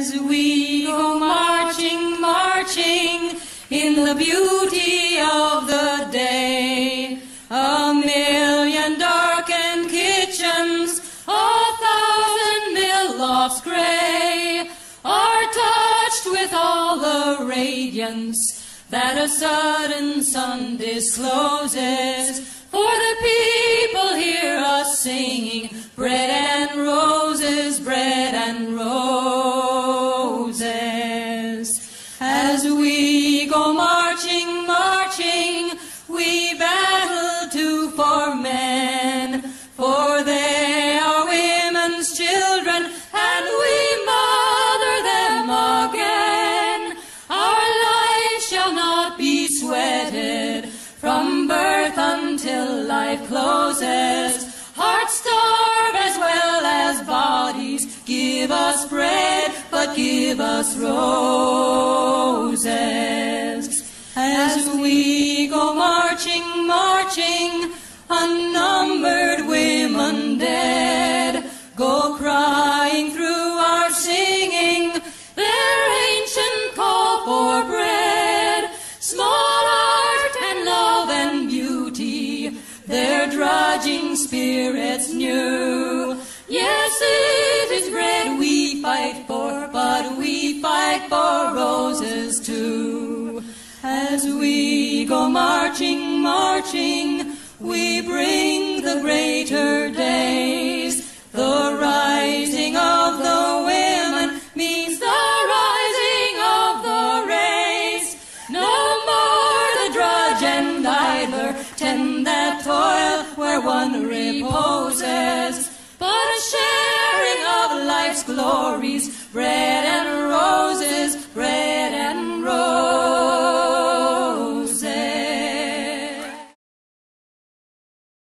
As we go marching, marching in the beauty of the day, 1,000,000 darkened kitchens, 1,000 mill lofts grey, are touched with all the radiance that a sudden sun discloses. For the people hear us singing, bread and roses, bread and roses. As we go marching, marching, we battle too for men, for they are women's children, and we mother them again. Our lives shall not be sweated from birth until life closes. Hearts starve as well as bodies. Give us bread, but give us roses. As we go marching, marching, unnumbered women dead go crying through our singing their ancient call for bread. Small art and love and beauty, their drudging spirits knew. Yes, it is bread we fight for, but we fight for roses too. As we go marching, marching, we bring the greater days. The rising of the women means the rising of the race. No more the drudge and idler tend that toil where one reposes, but a sharing of life's glories